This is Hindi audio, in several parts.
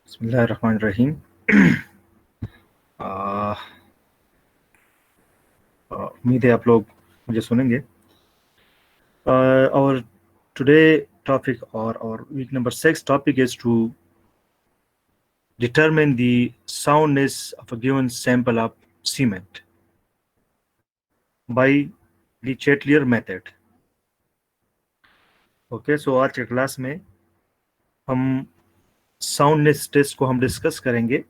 बिस्मिल्लाहिर्रहमानिर्रहीम। उम्मीद है आप लोग मुझे सुनेंगे। और today topic or week number 6 topic is to determine the soundness of a given sample of cement by the Chatelier method. Okay, so आज के क्लास में हम साउंडनेस टेस्ट को हम डिस्कस करेंगे।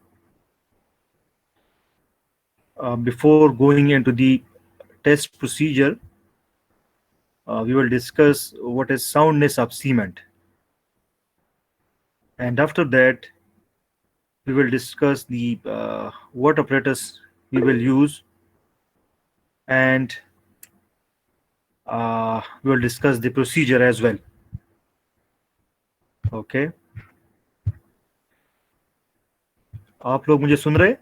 Before going into the test procedure, we will discuss what is soundness of cement, and after that we will discuss the what apparatus we will use, and we will discuss the procedure as well. Okay, आप लोग मुझे सुन रहे?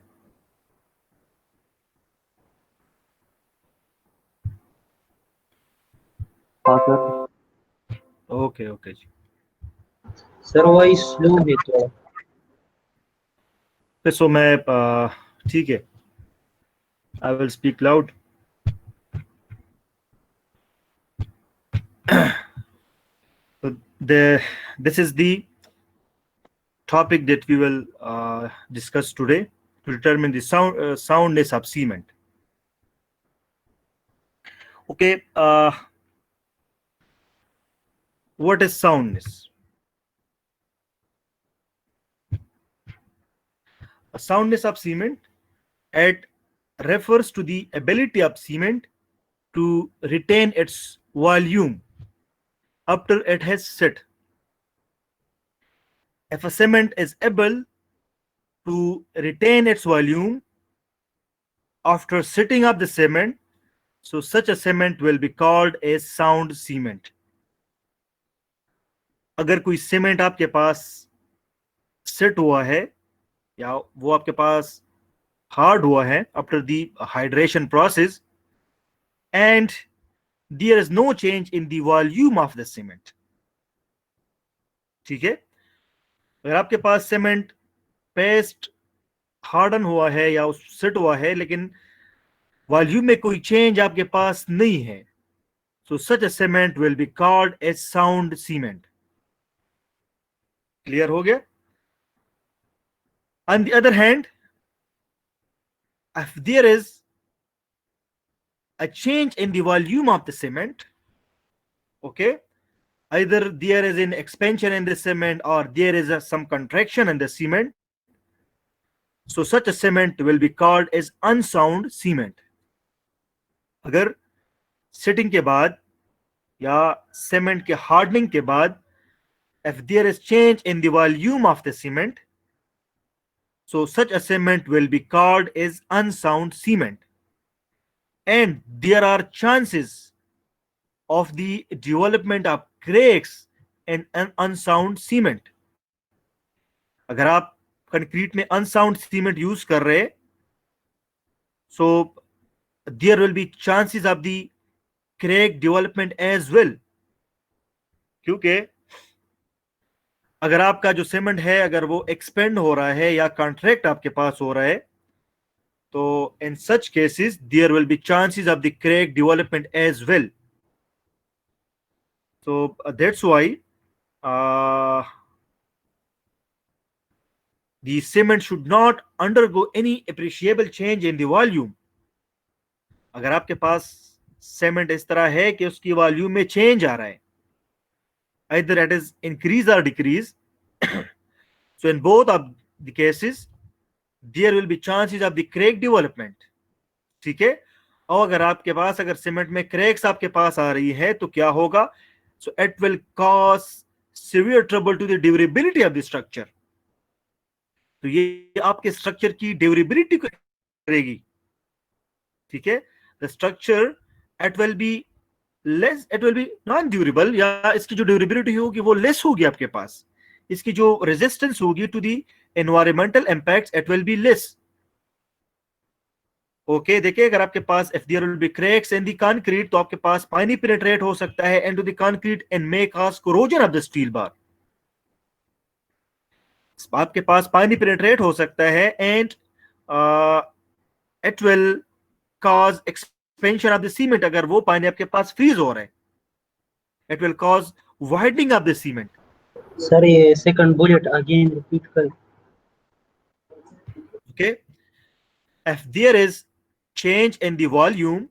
हाँ सर। ओके ओके जी। सर वॉइस स्लो है तो सो मैं ठीक है, I will speak loud. This is the topic that we will discuss today to determine the soundness of cement. Okay, what is soundness? A soundness of cement, it refers to the ability of cement to retain its volume after it has set. If a cement is able to retain its volume after setting up the cement, so such a cement will be called a sound cement. अगर कोई सीमेंट आपके पास सेट हुआ है या वो आपके पास हार्ड हुआ है after the hydration process and there is no change in the volume of the cement, ठीक है, अगर आपके पास सीमेंट पेस्ट हार्डन हुआ है या सेट हुआ है लेकिन वॉल्यूम में कोई चेंज आपके पास नहीं है, so such a cement will be called a sound cement. Clear हो गया? On the other hand, if there is a change in the volume of the cement, okay, either there is an expansion in the cement or there is some contraction in the cement, so such a cement will be called as unsound cement. अगर setting के बाद या cement के hardening के बाद if there is change in the volume of the cement, so such a cement will be called as unsound cement, and there are chances of the development of cracks in an unsound cement. अगर आप कंक्रीट में अनसाउंड सीमेंट यूज कर रहे, so there will be chances of the crack development as well, क्योंकि अगर आपका जो सीमेंट है अगर वो एक्सपेंड हो रहा है या कॉन्ट्रैक्ट आपके पास हो रहा है, तो in such cases there will be chances of the crack development as well. So that's why the cement should not undergo any appreciable change in the volume. अगर आपके पास सीमेंट इस तरह है कि उसकी वॉल्यूम में चेंज आ रहा है, either it is increase or decrease, so in both of the cases there will be chances of the crack development, ठीक है। और अगर आपके पास अगर सीमेंट में क्रैक्स आपके पास आ रही है तो क्या होगा, so it will cause severe trouble to the durability of the structure, तो ये आपके स्ट्रक्चर की ड्यूरेबिलिटी को करेगी, ठीक है। The structure it will be less, it will B non durable, या इसकी जो ड्यूरेबिलिटी होगी वो लेस होगी आपके पास, इसकी जो रेजिस्टेंस होगी to the environmental impacts it will be less. Okay, देखिए अगर आपके पास if there will be cracks in the concrete तो आपके पास पानी पेनिट्रेट हो सकता है into the concrete and may cause corrosion of the steel bar. आपके पास पानी पेनिट्रेट हो सकता है and it will cause expansion of the cement. अगर वो पानी आपके पास फ्रीज हो रहा है, it will cause widening of the cement. Sir ये सेकंड बुलेट अगेन रिपीट कर। Okay, if there is change in the volume,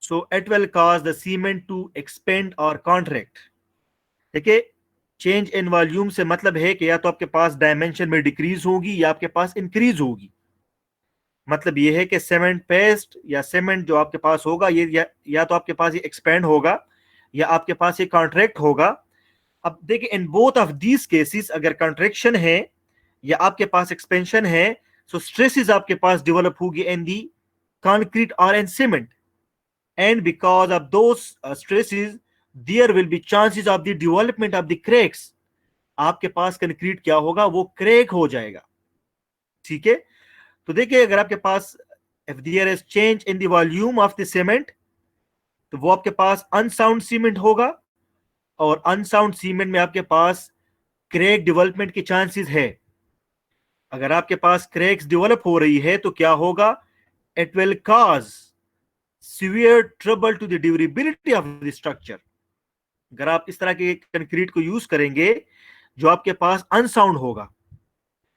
so it will cause the cement to expand or contract। देखिए, चेंज इन वॉल्यूम से मतलब है कि या तो आपके पास डायमेंशन में डिक्रीज होगी या आपके पास इंक्रीज होगी। मतलब ये है कि सीमेंट पेस्ट या सीमेंट जो आपके पास होगा ये या तो आपके पास ये एक्सपेंड होगा या आपके पास ये कॉन्ट्रैक्ट होगा। अब देखिए, in both of these cases अगर कॉन्ट्रैक्शन है या आपके पास एक्सपेंशन है, सो स्ट्रेसेस आपके पास डेवलप होगी इन दी concrete or in cement, and because of those stresses there will be chances of the development of the cracks। आपके पास कंक्रीट क्या होगा, वो क्रैक हो जाएगा। ठीक है, तो देखिए अगर आपके पास if there is change in the volume of the cement, तो वो आपके पास अनसाउंड सीमेंट होगा और अनसाउंड सीमेंट में आपके पास क्रैक डेवलपमेंट के चांसेस है। अगर आपके पास क्रैक्स डेवलप हो रही है तो क्या होगा, it will cause severe trouble to the durability of the structure। अगर आप इस तरह के कंक्रीट को यूज करेंगे जो आपके पास अनसाउंड होगा,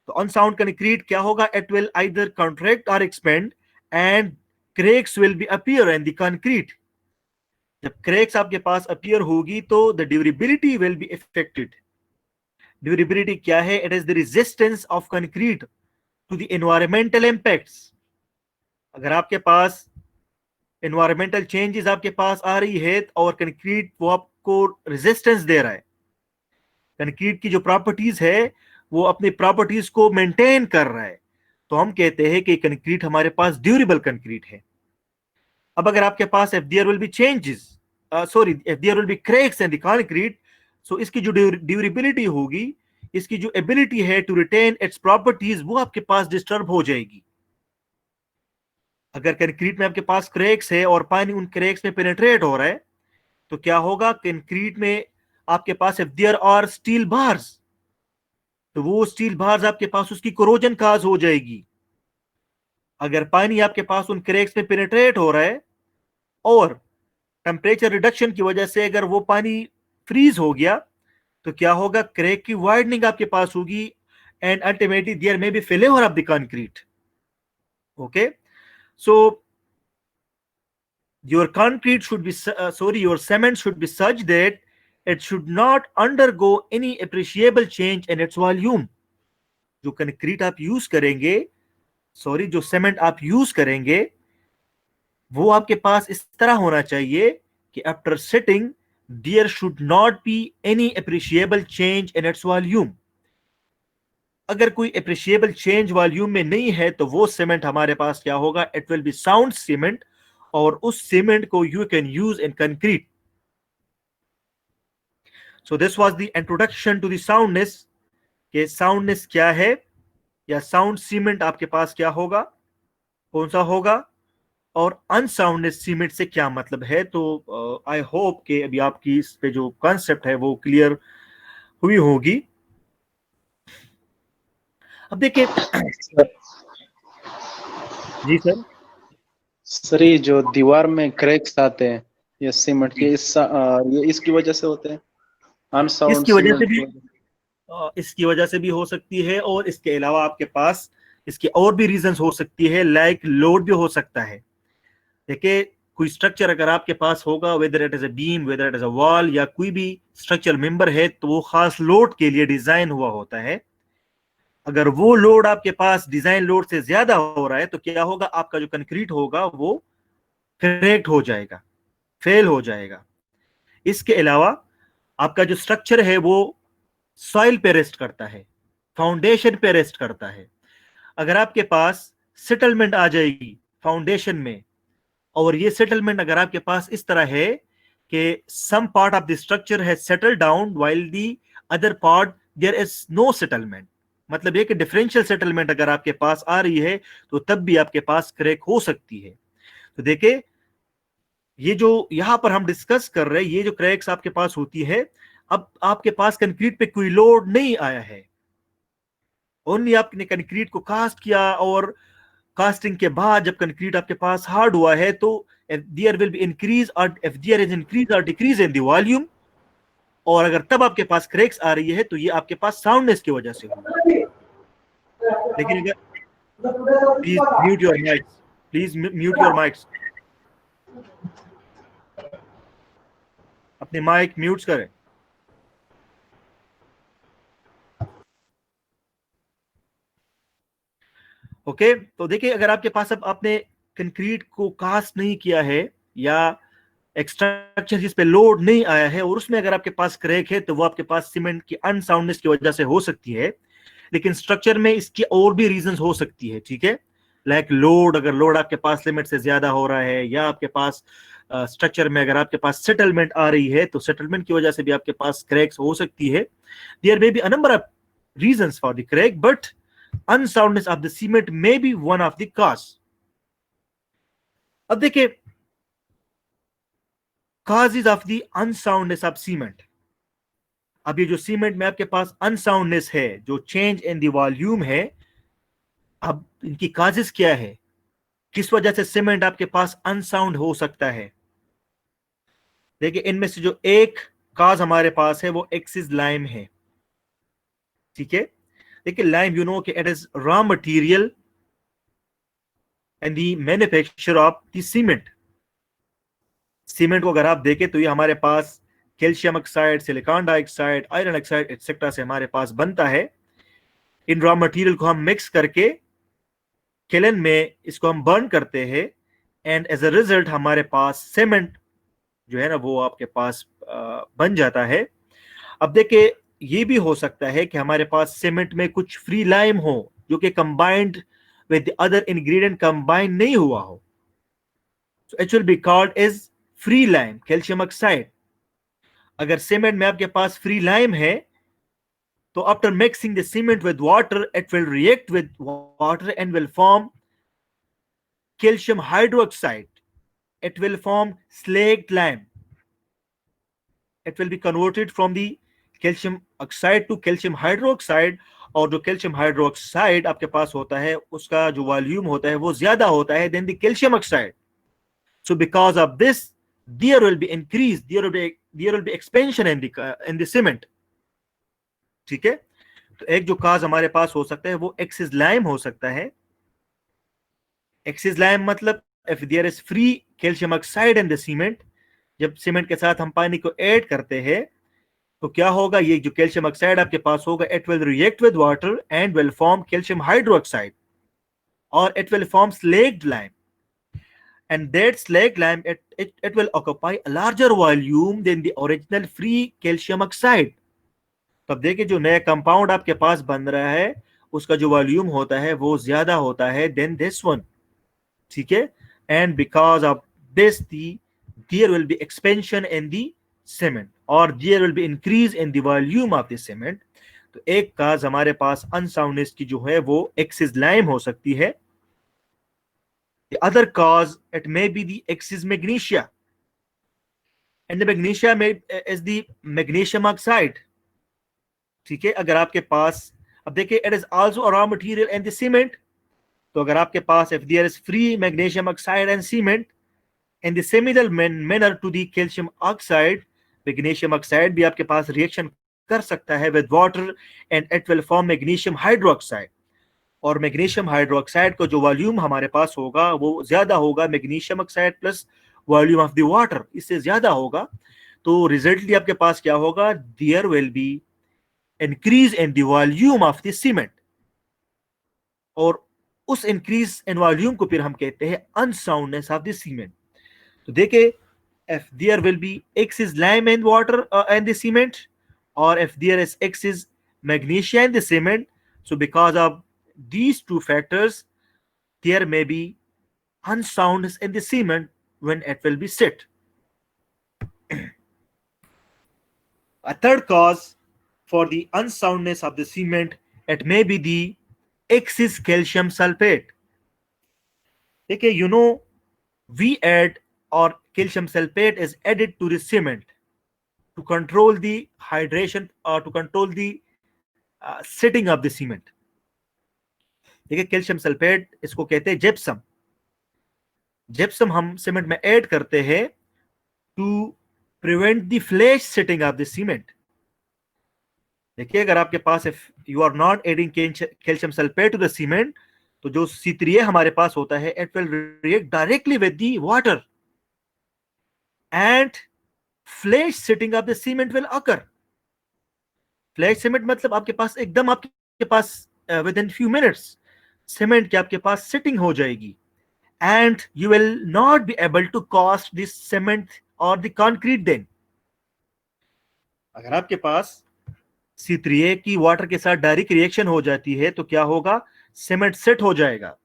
तो अनसाउंड कंक्रीट क्या होगा, इट विल आइदर कॉन्ट्रैक्ट और expand and cracks will be appear in the concrete. जब क्रैक्स आपके पास अपीयर होगी तो the durability will be affected. Durability क्या है, it is the resistance of concrete to the environmental impacts. अगर आपके पास एनवायरमेंटल चेंजेस आपके पास आ रही है और कंक्रीट वो आपको रेजिस्टेंस दे रहा है, कंक्रीट की जो प्रॉपर्टीज है वो अपनी प्रॉपर्टीज को मेंटेन कर रहा है, तो हम कहते हैं कि कंक्रीट हमारे पास ड्यूरेबल कंक्रीट है। अब अगर आपके पास if there will be changes if there will be cracks in the concrete, so इसकी जो ड्यूरेबिलिटी होगी, इसकी जो एबिलिटी है टू रिटेन इट्स प्रॉपर्टीज, वो आपके पास डिस्टर्ब हो जाएगी। अगर कंक्रीट में आपके पास क्रैक्स है और पानी उन क्रैक्स में पेनिट्रेट हो रहा है, तो क्या होगा, कंक्रीट में आपके पास if there are steel bars, तो वो स्टील बार्स आपके पास उसकी कोरोजन काज हो जाएगी। अगर पानी आपके पास उन क्रैक्स में पेनिट्रेट हो रहा है और टेम्परेचर रिडक्शन की वजह से अगर वो पानी फ्रीज हो गया, तो क्या होगा, क्रैक की वाइडनिंग आपके पास होगी and ultimately there may be failure of the concrete. Okay, so your concrete should be your cement should be such that it should not undergo any appreciable change in its volume। जो कंक्रीट आप यूज करेंगे, जो सीमेंट आप यूज करेंगे, वो आपके पास इस तरह होना चाहिए कि after setting there should not be any appreciable change in its volume. अगर कोई अप्रिशिएबल चेंज वॉल्यूम में नहीं है तो वो सीमेंट हमारे पास क्या होगा, it will be sound cement, और उस सीमेंट को you can use in concrete. So this was the introduction to the soundness, कि साउंडनेस क्या है या साउंड सीमेंट आपके पास क्या होगा, कौन सा होगा, और अनसाउंडनेस सीमेंट से क्या मतलब है। तो आई होप कि अभी आपकी इस पे जो कॉन्सेप्ट है वो क्लियर हुई होगी। अब देखिए जी सर। सर ये जो दीवार में क्रैक्स आते हैं ये सीमेंट के ये इसकी वजह से होते हैं, अनसाउंड इसकी वजह से सीमेंट भी इसकी वजह से भी हो सकती है, और इसके अलावा आपके पास इसके और भी रीजंस हो सकती है, लाइक लोड भी हो सकता है। देखिए, कोई स्ट्रक्चर अगर आपके पास होगा, whether it is a beam, whether it is a wall, या कोई भी स्ट्रक्चर मेंबर है, तो वो खास लोड के लिए डिजाइन हुआ होता है। अगर वो लोड आपके पास डिजाइन लोड से ज्यादा हो रहा है, तो क्या होगा, आपका जो कंक्रीट होगा वो क्रैक्ड हो जाएगा, फेल हो जाएगा। इसके अलावा आपका जो स्ट्रक्चर है वो सॉइल पे रेस्ट करता है, फाउंडेशन पे रेस्ट करता है। अगर आपके पास सेटलमेंट आ जाएगी फाउंडेशन में, और ये सेटलमेंट अगर आपके पास इस तरह है कि some part of the structure has settled down while the other part there is no settlement, मतलब ये कि डिफरेंशियल सेटलमेंट अगर आपके पास आ रही है तो तब भी आपके पास क्रैक हो सकती है। तो देखिए, ये जो यहां पर हम डिस्कस कर रहे हैं, ये जो क्रैक्स आपके पास होती है, अब आपके पास कंक्रीट पे कोई लोड नहीं आया है, ओनली आपने कंक्रीट को कास्ट किया और कास्टिंग के बाद जब कंक्रीट आपके पास हार्ड हुआ है तो देयर विल बी इंक्रीज और इफ देयर इज इंक्रीज और डिक्रीज इन द वॉल्यूम, और अगर तब आपके पास क्रैक्स आ रही है तो ये आपके पास साउंडनेस की वजह से हुई। लेकिन अगर please mute your mics, please mute your mics, अपने माइक म्यूट करें। ओके तो देखिए, अगर आपके पास अब आपने कंक्रीट को कास्ट नहीं किया है या एक स्ट्रक्चर जिस पे लोड नहीं आया है और उसमें अगर आपके पास क्रैक है तो वो आपके पास सीमेंट की अनसाउंडनेस की वजह से हो सकती है। लेकिन स्ट्रक्चर में इसकी और भी रीजंस हो सकती है, ठीक है, लाइक लोड, अगर लोड आपके पास लिमिट से ज्यादा हो रहा है, या आपके पास स्ट्रक्चर में अगर आपके पास सेटलमेंट आ रही है तो सेटलमेंट की वजह से भी आपके पास क्रैक्स हो सकती है। There may be a number of reasons for the crack, but unsoundness of the cement may be one of the cause. अब देखिए, causes of the unsoundness of cement। अब ये जो सीमेंट में आपके पास अनसाउंडनेस है, जो चेंज इन द वॉल्यूम है, अब इनकी काजेस क्या है, किस वजह से सीमेंट आपके पास अनसाउंड हो सकता है। देखिए, इनमें से जो एक काज हमारे पास है वो एक्सिस लाइम है, ठीक है। देखिए, लाइम यू नो कि it is raw material and the manufacture of the cement. Cement को अगर आप देखें तो ये हमारे पास calcium oxide, silicon dioxide, iron oxide etcetera से हमारे पास बनता है। इन रॉ मटेरियल को हम मिक्स करके किलन में इसको हम बर्न करते हैं एंड एज अ रिजल्ट हमारे पास सीमेंट जो है ना वो आपके पास बन जाता है। अब देखिए, ये भी हो सकता है कि हमारे पास सीमेंट में कुछ फ्री लाइम हो जो कि combined with other ingredient combine नहीं हुआ हो, so it will be called as free lime calcium oxide. अगर सीमेंट में आपके पास फ्री लाइम है तो after mixing the cement with water it will react with water and will form calcium hydroxide. It will form slaked lime. It will be converted from the calcium oxide to calcium hydroxide, और जो calcium hydroxide आपके पास होता है उसका जो वॉल्यूम होता है वो ज्यादा होता है than the calcium oxide. So because of this there will be increase, there will be expansion in the cement, ठीक है। तो एक जो काज हमारे पास हो सकता है वो एक्सिस लाइम हो सकता है। एक्सिस लाइम मतलब if there is free calcium oxide in the cement, जब सीमेंट के साथ हम पानी को ऐड करते हैं तो क्या होगा, ये जो कैल्शियम ऑक्साइड आपके पास होगा it will react with water and will form calcium hydroxide, और it will form slaked lime, and that slaked lime it will occupy a larger volume than the original free calcium oxide। तब देखिए, जो नया कंपाउंड आपके पास बन रहा है उसका जो वॉल्यूम होता है वो ज्यादा होता है देन दिस वन, ठीक है। And because of this there will be expansion in the cement और there will be increase in the volume of the cement. तो एक काज हमारे पास अनसाउंडनेस की जो है वो एक्सिस लाइम हो सकती है। The other cause it may be the excess magnesia, and the magnesia is the magnesium oxide, ठीक है। अगर आपके पास, अब देखिए, it is also a raw material in the cement, तो अगर आपके पास if there is free magnesium oxide and cement in the similar manner to the calcium oxide, magnesium oxide भी आपके पास रिएक्शन कर सकता है with water and it will form magnesium hydroxide, और मैग्नीशियम हाइड्रोक्साइड का जो वॉल्यूम हमारे पास होगा वो ज्यादा होगा magnesium oxide plus volume of the water, इससे ज्यादा होगा। तो रिजल्टली आपके पास क्या होगा, there will be increase in the volume of the cement, और उस इंक्रीज इन वॉल्यूम को फिर हम कहते हैं अनसाउंडनेस ऑफ द सीमेंट। तो देखिए, if there will be excess lime in water and the cement, or if there is excess magnesia in the cement, so because of these two factors there may be unsoundness in the cement when it will be set. A third cause for the unsoundness of the cement, it may be the excess calcium sulfate. Okay, you know, we add, or calcium sulfate is added to the cement to control the hydration or to control the setting of the cement. देखिए कैल्शियम सल्फेट, इसको कहते हैं जिप्सम। जिप्सम हम सीमेंट में ऐड करते हैं to prevent the flash setting of the cement. देखिए अगर आपके पास if you are not adding calcium sulphate to the cement, तो जो C3A हमारे पास होता है, it will react directly with the water and flash setting of the cement will occur. Flash cement मतलब आपके पास एकदम आपके पास with in few minutes cement की आपके पास सेटिंग हो जाएगी, and you will not be able to cast this cement और द कंक्रीट देन। अगर आपके पास C3A की वाटर के साथ डायरेक्ट रिएक्शन हो जाती है तो क्या होगा, सीमेंट सेट हो जाएगा।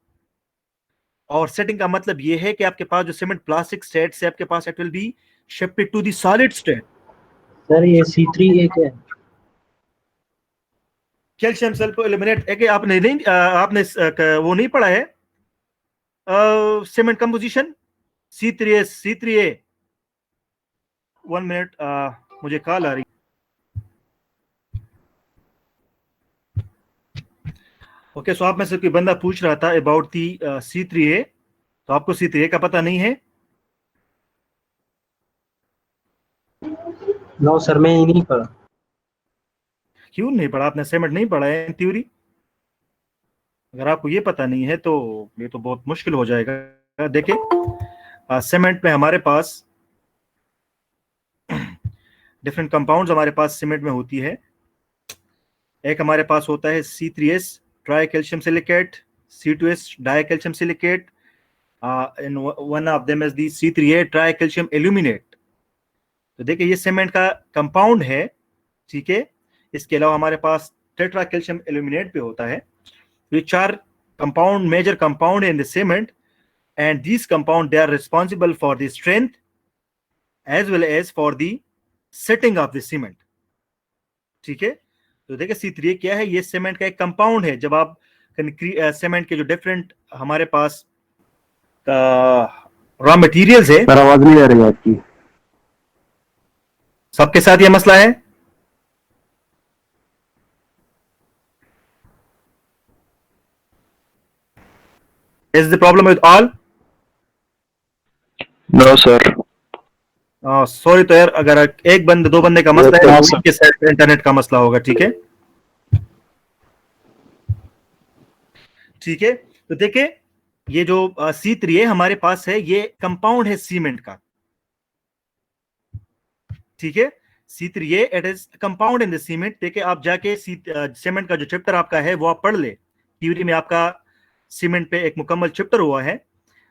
और सेटिंग का मतलब यह है कि आपके पास जो सीमेंट प्लास्टिक स्टेट से आपके पास it will be shifted to the solid state. Sir ये C3A क्या है? कैल्शियम सल्फर एल्यूमिनेट है कि आपने नहीं आपने वो नहीं पढ़ा है सीमेंट कंपोजिशन C3A। 1 मिनट, मुझे कॉल आ रही। ओके, सो आप में से कोई बंदा पूछ रहा था अबाउट दी C3A, तो आपको C3A का पता नहीं है? नो सर, मैं ये नहीं पढ़ा। क्यों नहीं पढ़ा? आपने सीमेंट नहीं पढ़ा है थ्योरी? अगर आपको ये पता नहीं है तो ये तो बहुत मुश्किल हो जाएगा। देखिए सीमेंट में हमारे पास डिफरेंट कंपाउंड्स हमारे पास सीमेंट में होती है। एक हमारे पास होता है C3S try calcium silicate, C2S die calcium silicate, and one of them is the C3A try calcium aluminate. तो देखिए ये सीमेंट का कंपाउंड है, ठीक है। इसके अलावा हमारे पास टेट्रा कैल्शियम एल्यूमिनेट भी होता है। ये 4 compound, major compound in the cement, and these compound they are responsible for the strength as well as for the setting of the cement, ठीक है। तो देखिए C3A क्या है, ये सीमेंट का एक कंपाउंड है। जब आप सीमेंट के जो डिफरेंट हमारे पास रॉ मटेरियल्स है, सर आवाज नहीं आ रही आपकी। सबके साथ ये मसला है? Is the problem with all? No sir. Sorry, तो यार अगर एक बंदे 2 बंदे का मसला है तो उनके साथ इंटरनेट का मसला होगा, ठीक है। ठीक है, तो देखिए ये जो C3A हमारे पास है, ये कंपाउंड है सीमेंट का, ठीक है। C3A it is compound in the cement. देखिए आप जाके सीमेंट का जो चैप्टर आपका है वो आप पढ़ ले। थ्योरी में आपका सीमेंट पे एक मुकम्मल चैप्टर हुआ है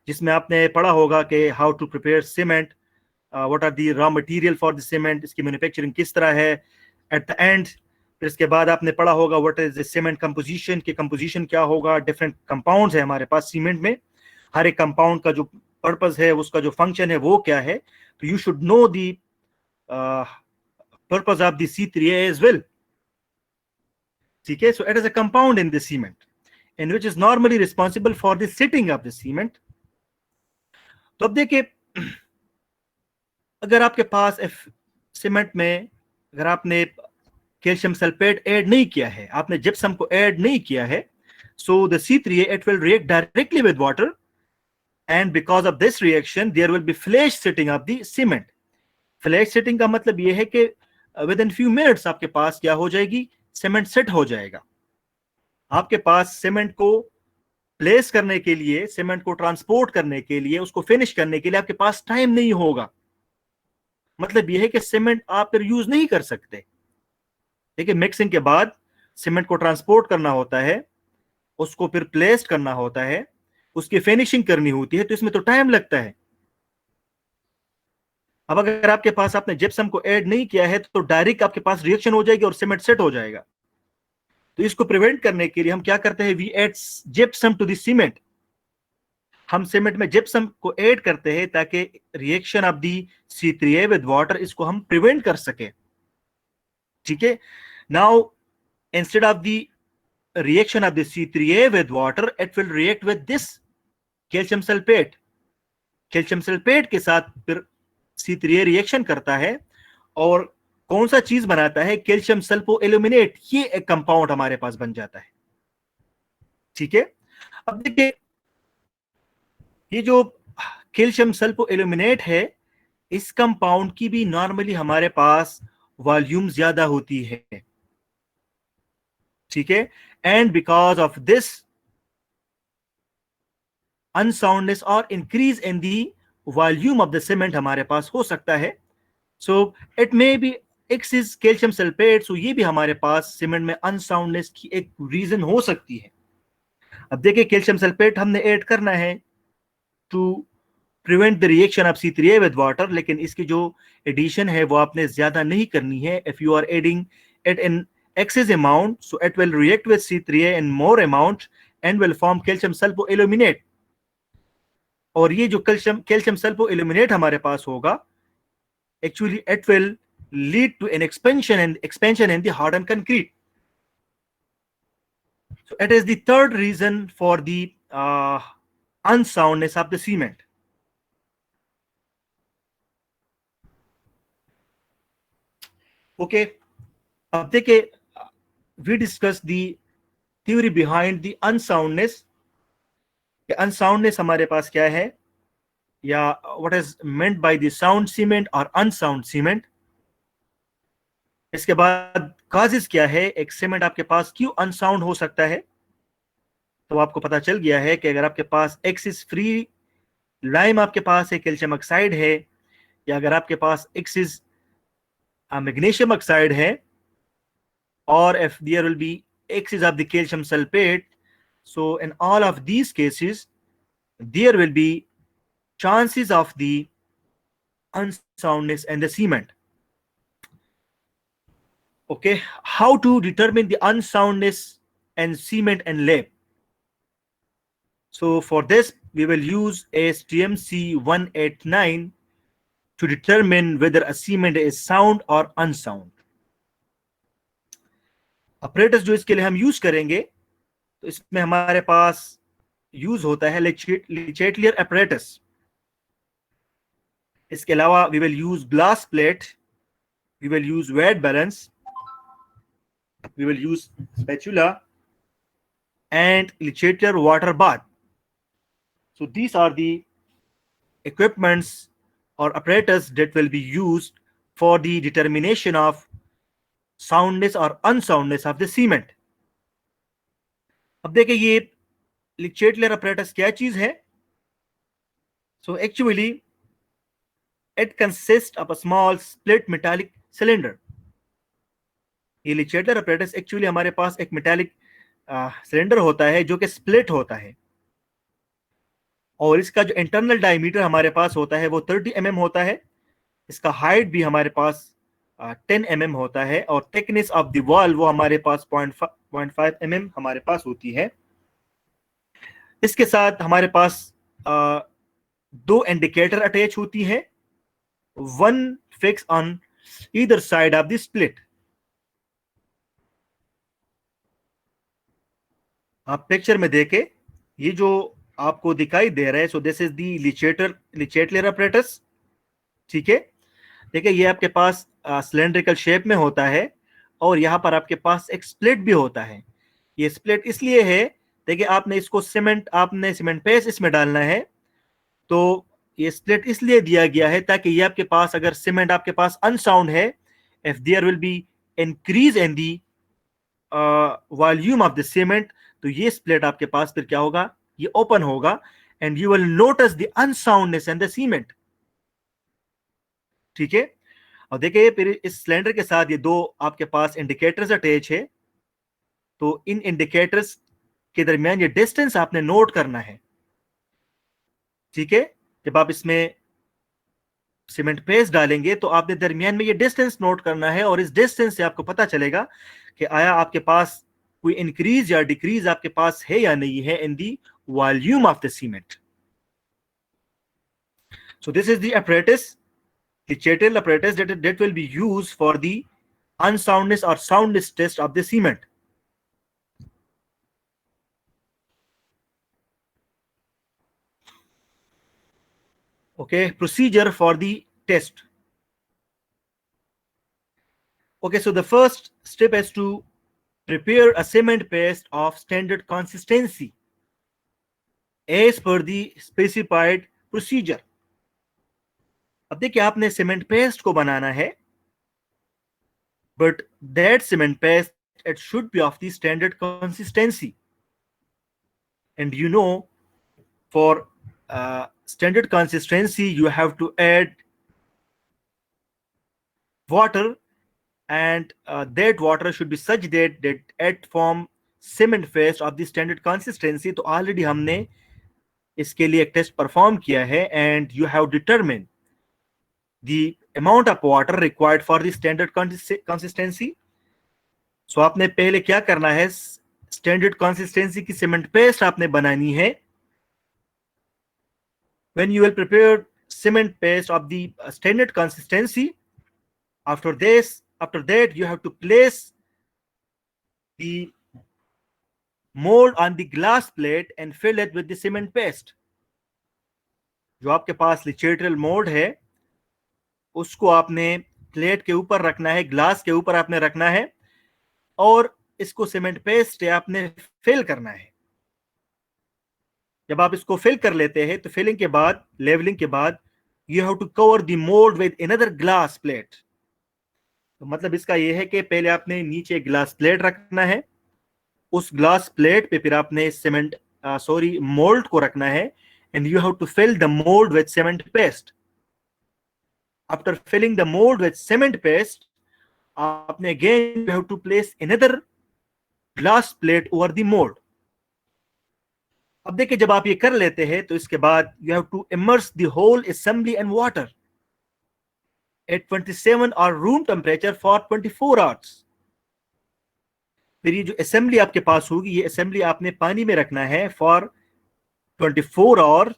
जिसमें आपने पढ़ा होगा कि how to prepare cement, what are the raw material for the cement, इसकी मैन्युफैक्चरिंग किस तरह है एट द एंड। फिर इसके बाद आपने पढ़ा होगा what is the cement composition, की कंपोजिशन क्या होगा। डिफरेंट कंपाउंड्स है हमारे पास सीमेंट में, हर एक कंपाउंड का जो पर्पस है, उसका जो फंक्शन है वो क्या है। तो you should know the purpose of the C3A as well, ठीक है। So it is a compound in the cement and which is normally responsible for the setting of the cement। तो अब देखिए अगर आपके पास सीमेंट में अगर आपने कैल्शियम सल्फेट ऐड नहीं किया है, आपने जिप्सम को ऐड नहीं किया है, so the C3A it will react directly with water and because of this reaction there will be flash setting of the cement। Flash setting का मतलब यह है कि विद इन फ्यू मिनट्स आपके पास क्या हो जाएगी, सीमेंट सेट हो जाएगा। आपके पास सीमेंट को प्लेस करने के लिए, सीमेंट को ट्रांसपोर्ट करने के लिए, उसको फिनिश करने के लिए आपके पास टाइम नहीं होगा। मतलब यह है कि सीमेंट आप फिर यूज नहीं कर सकते। देखिए मिक्सिंग के बाद सीमेंट को ट्रांसपोर्ट करना होता है, उसको फिर प्लेस करना होता है, उसकी फिनिशिंग करनी होती है, तो इसमें तो टाइम लगता है। अब अगर आपके पास आपने जिप्सम को ऐड नहीं किया है तो डायरेक्ट आपके पास रिएक्शन हो जाएगी और सीमेंट सेट हो जाएगा। तो इसको प्रिवेंट करने के लिए हम क्या करते हैं, we add gypsum to the cement. हम सीमेंट में जिप्सम को ऐड करते हैं ताकि reaction of the C3A with water इसको हम प्रिवेंट कर सके, ठीक है। Now instead of the reaction of the C3A with water it will react with this calcium sulphate. Calcium sulphate के साथ फिर C3A रिएक्शन करता है और कौन सा चीज बनाता है, कैल्शियम सल्फो एल्यूमिनेट। ये एक कंपाउंड हमारे पास बन जाता है, ठीक है। अब देखिए ये जो कैल्शियम सल्फो एल्यूमिनेट है, इस कंपाउंड की भी नॉर्मली हमारे पास वॉल्यूम ज्यादा होती है, ठीक है। And because of this unsoundness और increase in the volume of the cement हमारे पास हो सकता है। So it may be excess calcium sulphate, so ये भी हमारे पास सीमेंट में अनसाउंडनेस की एक रीजन हो सकती है। अब देखिए कैल्शियम सल्फेट हमने ऐड करना है to prevent the reaction of C3A with water, लेकिन इसकी जो एडिशन है वो आपने ज्यादा नहीं करनी है। If you are adding it in excess amount, so it will react with C3A in more amount and will form calcium sulfoaluminate। और ये जो कैल्शियम सल्फोएल्यूमिनेट हमारे पास होगा, actually it will lead to an expansion in the hardened concrete। So it is the third reason for the unsoundness of the cement। Okay, अब देखिए we discuss the theory behind the unsoundness। Unsoundness हमारे पास क्या है, या what is meant by the sound cement और अनसाउंड सीमेंट। इसके बाद काजेस क्या है, एक सीमेंट आपके पास क्यों अनसाउंड हो सकता है। तो आपको पता चल गया है कि अगर आपके पास एक्सिस फ्री लाइम आपके पास है, कैल्शियम ऑक्साइड है, या अगर आपके पास एक्सिस मैग्नीशियम ऑक्साइड है, और if there will be excess of the calcium sulfate, so in all of these cases there will be chances of the unsoundness and the cement। Okay, how to determine the unsoundness and cement and lab? So for this we will use ASTM C189 to determine whether a cement is sound or unsound। apparatus जो इसके लिए हम यूज करेंगे, तो इसमें हमारे पास यूज होता है लिचेटलियर apparatus। इसके अलावा we will use glass plate, we will use weight balance, we will use spatula and lichetier water bath। So these are the equipments or apparatus that will be used for the determination of soundness or unsoundness of the cement। अब देखिए ये लिचेटलियर apparatus क्या चीज है। So actually it consists of a small split metallic cylinder। ये लिचेटलियर apparatus एक्चुअली हमारे पास एक मेटालिक सिलेंडर होता है जो कि स्प्लिट होता है, और इसका जो इंटरनल डायमीटर हमारे पास होता है वो 30 mm होता है। इसका हाइट भी हमारे पास 10 mm होता है, और थिकनेस ऑफ द वॉल वो हमारे पास 0.5 mm हमारे पास होती है। इसके साथ हमारे पास दो इंडिकेटर अटैच होती है, one fix on either side of the split. आप पिक्चर में देखें, ये जो आपको दिखाई दे रहा है, so this is the Le Chatelier apparatus, ठीक है। देखिए ये आपके पास सिलेंड्रिकल शेप में होता है, और यहाँ पर आपके पास एक स्प्लिट भी होता है। ये स्प्लिट इसलिए है, देखिए आपने सीमेंट पेस्ट इसमें डालना है, तो ये स्प्लिट इसलिए दिया गया है ताकि ये आपके पास अगर सीमेंट आपके पास अनसाउंड है, if there will be increase in the volume of the cement, तो ये स्प्लिट आपके पास फिर क्या होगा, ये ओपन होगा, and you will notice the unsoundness in the cement, ठीक है। और देखिए फिर इस सिलेंडर के साथ ये दो आपके पास इंडिकेटर्स अटैच है, तो इन इंडिकेटर्स के दरमियान ये डिस्टेंस आपने नोट करना है, ठीक है। जब आप इसमें सीमेंट पेस्ट डालेंगे तो आपने दरमियान में ये डिस्टेंस नोट करना है, और इस डिस्टेंस से आपको पता चलेगा कि आया आपके पास कोई इंक्रीज या डिक्रीज आपके पास है या नहीं है in the volume of the cement. So this is the apparatus, the Chetel apparatus that will be used for the unsoundness or soundness test of the cement। Okay, procedure for the test। Okay, so the first step is to prepare a cement paste of standard consistency। As per the specified procedure. अब देखिए आपने सीमेंट पेस्ट को बनाना है, but that cement paste it should be of the standard consistency, and you know for standard consistency you have to add water, and that water should be such that it form cement paste of the standard consistency। तो ऑलरेडी हमने इसके लिए एक टेस्ट परफॉर्म किया है, and you have determine the amount of water required for the standard consistency। सो आपने पहले क्या करना है, स्टैंडर्ड कंसिस्टेंसी की सीमेंट पेस्ट आपने बनानी है। when you will prepare cement paste of the standard consistency, after that you have to place the mold on the glass plate and fill it with the cement paste। जो आपके पास लिचेट्रियल मोल्ड है उसको आपने प्लेट के ऊपर रखना है, ग्लास के ऊपर आपने रखना है, और इसको सीमेंट पेस्ट से आपने फिल करना है। जब आप इसको फिल कर लेते हैं तो फिलिंग के बाद, लेवलिंग के बाद, you have to cover the mould with another glass plate. तो मतलब इसका यह है कि पहले आपने नीचे ग्लास प्लेट रखना है, उस ग्लास प्लेट पे फिर आपने मोल्ड को रखना है, and you have to fill the mould with cement paste. After filling the mould with cement paste, आपने again you have to place another glass plate over the mould. अब देखिए जब आप ये कर लेते हैं तो इसके बाद you have to immerse the whole assembly in water at 27 और रूम टेम्परेचर फॉर 24 आवर्स। फिर ये जो असेंबली आपके पास होगी, ये असेंबली आपने पानी में रखना है for 24 hour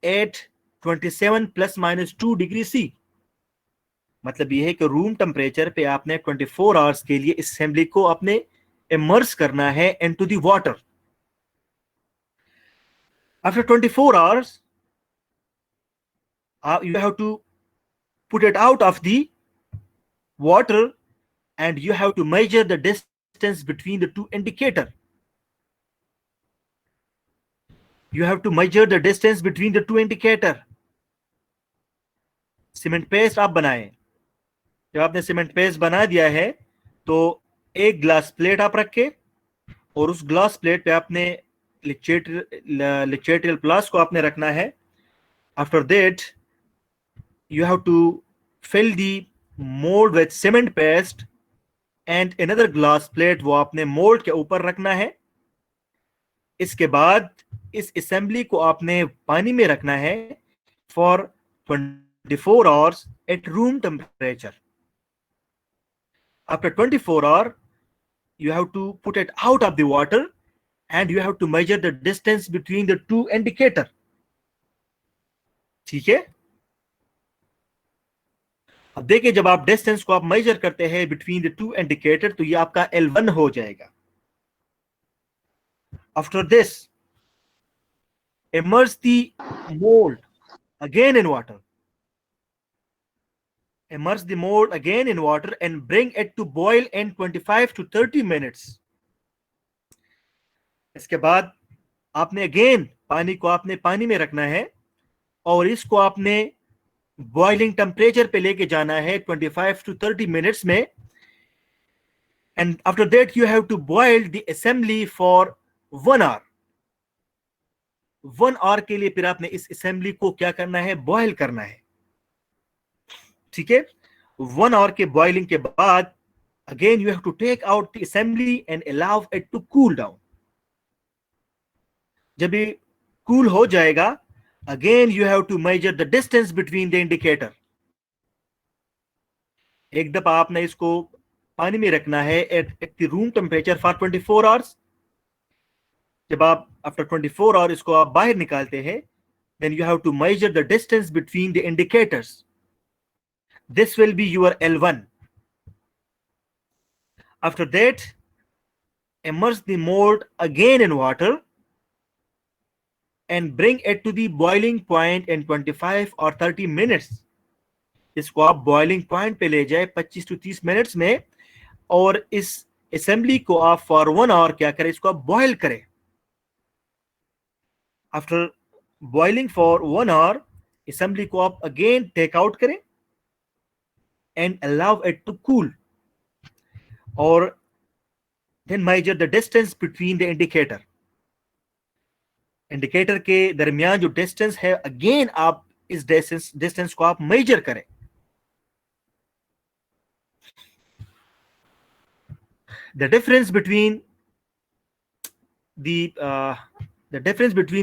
at 27 ± 2 degree C. मतलब ये है कि रूम टेम्परेचर पे आपने 24 आवर्स के लिए इस असेंबली को आपने इमर्स करना है into the water. After 24 hours, you have to put it out of the water, and you have to measure the distance between the two indicators. You have to measure the distance between the two indicators. Cement paste आप बनाएं। जब आपने सीमेंट पेस्ट बना दिया है तो एक ग्लास प्लेट आप रखें, और उस ग्लास प्लेट पे आपने लिचेट्रियल प्लास को आपने रखना है। After that you have to fill the mould with cement paste and another glass plate, वो आपने मोल्ड के ऊपर रखना है। इसके बाद इस असेंबली को आपने पानी में रखना है for 24 hours at room temperature. After 24 hour you have to put it out of the water, and you have to measure the distance between the two indicator। ठीक है। अब देखिए जब आप डिस्टेंस को आप मेजर करते हैं बिटवीन द टू इंडिकेटर, तो ये आपका L1 हो जाएगा। After this immerse the mold again in water, immerse the mold again in water and bring it to boil in 25 to 30 minutes। इसके बाद आपने अगेन पानी को आपने पानी में रखना है, और इसको आपने बॉइलिंग टेम्परेचर पे लेके जाना है 25 to 30 मिनट्स में। And after that you have to boil the assembly for 1 hour. 1 hour के लिए फिर आपने इस असेंबली को क्या करना है, बॉयल करना है। ठीक है। 1 आवर के बॉइलिंग के बाद again you have to take out the assembly and allow it to cool down. जब ये कूल हो जाएगा, again you have to measure the distance between the indicator. एक दफा आपने इसको पानी में रखना है at the room temperature for 24 hours. जब आप आफ्टर 24 आवर इसको आप बाहर निकालते हैं, then you have to measure the distance between the indicators. This will be your L1. After that, immerse the mold again in water and bring it to the boiling point in 25 or 30 minutes। इसको आप boiling point पे ले जाए 25 to 30 मिनट्स में, और इस असेंबली को आप for 1 hour क्या करें, इसको आप बॉयल करें। After boiling for 1 hour, assembly को आप अगेन टेक आउट करें and allow it to cool, or then measure the distance between the indicator. Indicator के दरमियान जो डिस्टेंस है, अगेन आप इस डिस्टेंस को आप मेजर करें. The difference between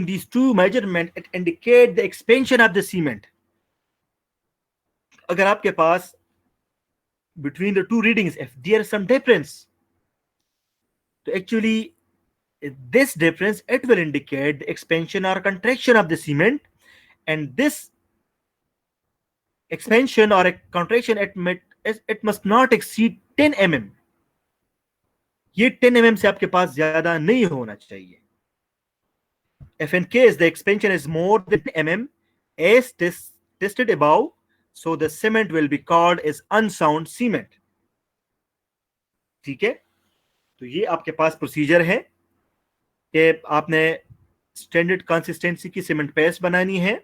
these two measurements, it indicate the expansion of the cement. अगर आपके पास between the two readings, if there is some difference, so actually this difference, it will indicate the expansion or contraction of the cement, and this expansion or a contraction, it must not exceed 10 mm. ये 10 mm से आपके पास ज्यादा नहीं होना चाहिए. If in case the expansion is more than 10 mm as tested above, so the cement will be called as unsound cement. ठीक है, तो ये आपके पास प्रोसीजर है कि आपने स्टैंडर्ड कंसिस्टेंसी की सीमेंट पेस्ट बनानी है.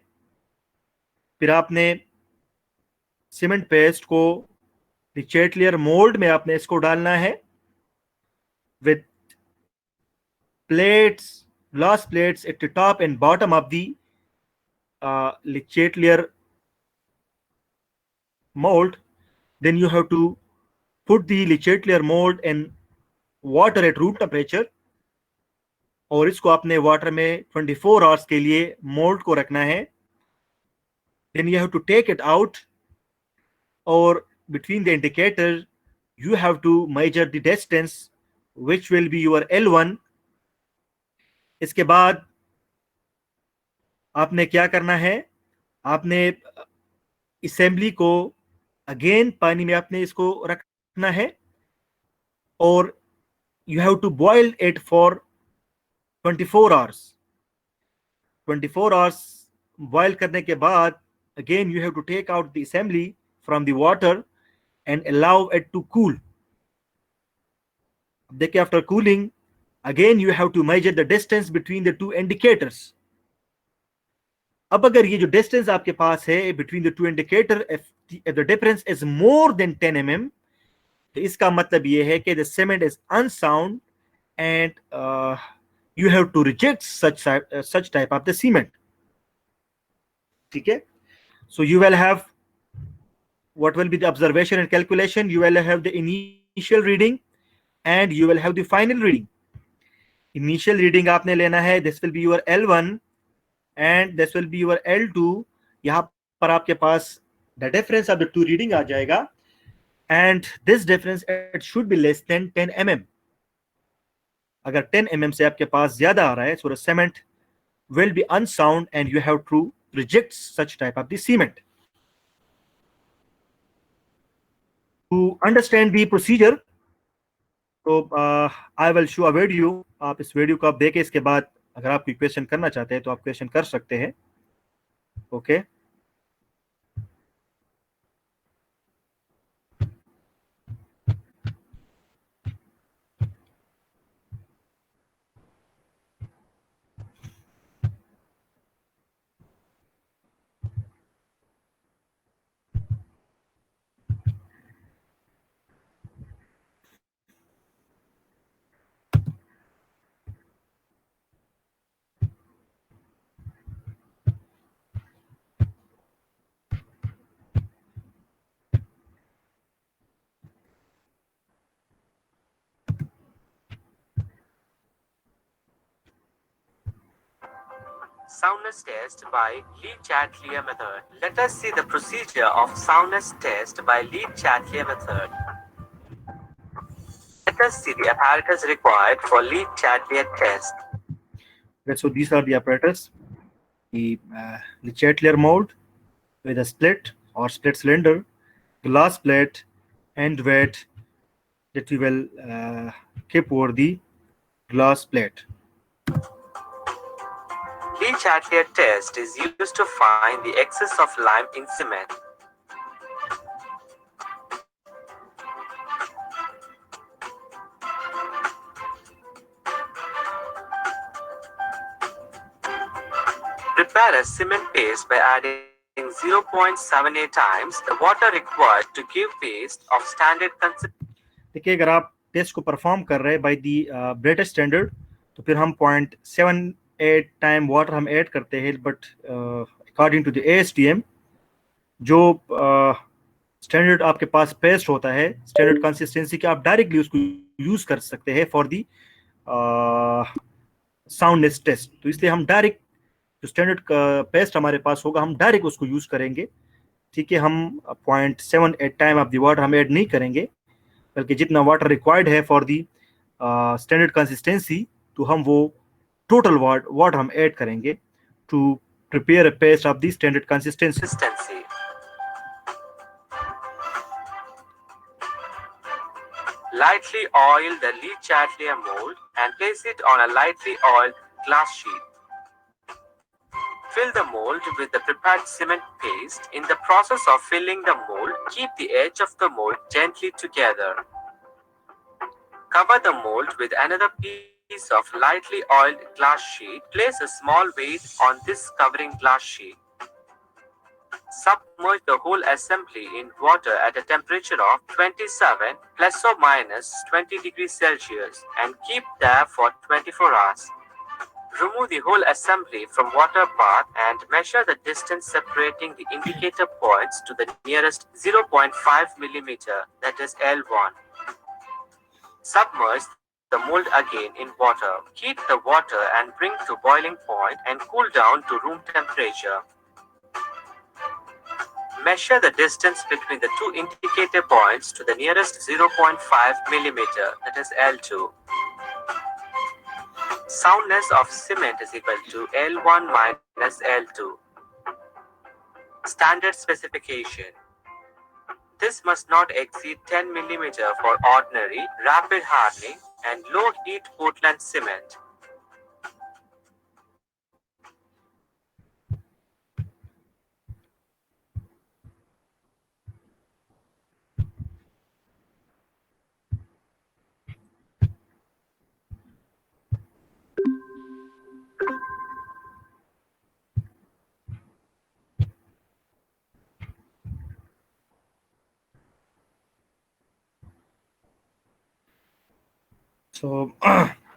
फिर आपने सीमेंट पेस्ट को रिचेटलियर मोल्ड में आपने इसको डालना है with plates, glass plates at the top and bottom of the Lechatelier mold. Then you have to put the Lechatelier mold in water at room temperature, और इसको आपने वाटर में 24 hours के लिए मोल्ड को रखना है. Then you have to take it out, or between the indicator you have to measure the distance which will be your L1. इसके बाद आपने क्या करना है, आपने असेंबली को अगेन पानी में आपने इसको रखना है, और you have to boil it for 24 hours. 24 hours boil करने के बाद again you have to take out the assembly from the water and allow it to cool. देखिए, after cooling again you have to measure the distance between the two indicators. अब अगर ये जो डिस्टेंस आपके पास है between the two indicator, if the difference is more than 10 mm, तो इसका मतलब ये है कि the cement is unsound and you have to reject such type of the cement. ठीक है, so you will have, what will be the observation and calculation? You will have the initial reading and you will have the final reading. Initial reading आपने लेना है, this will be your L1 and this will be your L2. यहाँ पर आपके पास the difference of the two reading आ जाएगा, and this difference it should be less than 10 mm. अगर 10 mm से आपके पास ज्यादा आ रहा है, so the cement will be unsound and you have to reject such type of the cement. To understand the procedure, तो I will show a video. आप इस वीडियो को आप देखें, इसके बाद अगर आप कोई क्वेश्चन करना चाहते हैं तो आप क्वेश्चन कर सकते हैं. Okay, Soundness test by Le-Chatelier method. Let us see the procedure of soundness test by Le-Chatelier method. Let us see the apparatus required for Le-Chatelier test. so these are the apparatus. The Lechatelier mold with a split or split cylinder, glass plate, and weight that we will keep over the glass plate. Le-Chatelier test is used to find the excess of lime in cement. prepare a cement paste by adding 0.78 times the water required to give paste of standard consistency. देखिए अगर आप टेस्ट को परफॉर्म कर रहे हैं बाय दी ब्रिटिश स्टैंडर्ड तो फिर हम 0.78 टाइम वाटर हम ऐड करते हैं, but according to the ASTM जो स्टैंडर्ड आपके पास पेस्ट होता है स्टैंडर्ड कंसिस्टेंसी के, आप डायरेक्टली उसको यूज कर सकते हैं फॉर दी साउंडनेस टेस्ट। तो इसलिए हम डायरेक्ट जो स्टैंडर्ड पेस्ट हमारे पास होगा हम डायरेक्ट उसको यूज करेंगे। ठीक है, हम 0.78 टाइम ऑफ द वाटर हम ऐड नहीं करेंगे, बल्कि जितना वाटर रिक्वायर्ड है फॉर दी स्टैंडर्ड कंसिस्टेंसी तो हम वो टोटल वाटर हम ऐड करेंगे to prepare a paste of the standard consistency. Lightly oil the Lee Chatelier mold and place it on a lightly oiled glass sheet. Fill the mold with the prepared cement paste. In the process of filling the mold, keep the edge of the mold gently together. Cover the mold with another piece of lightly oiled glass sheet. Place a small weight on this covering glass sheet. Submerge the whole assembly in water at a temperature of 27 plus or minus 20 degrees Celsius and keep there for 24 hours. Remove the whole assembly from water bath and measure the distance separating the indicator points to the nearest 0.5 millimeter, that is L1. Submerge the mold again in water. Heat the water and bring to boiling point and cool down to room temperature. Measure the distance between the two indicator points to the nearest 0.5 millimeter, that is L2. Soundness of cement is equal to L1 minus L2. Standard specification. This must not exceed 10 millimeter for ordinary, rapid hardening, and low heat Portland cement. So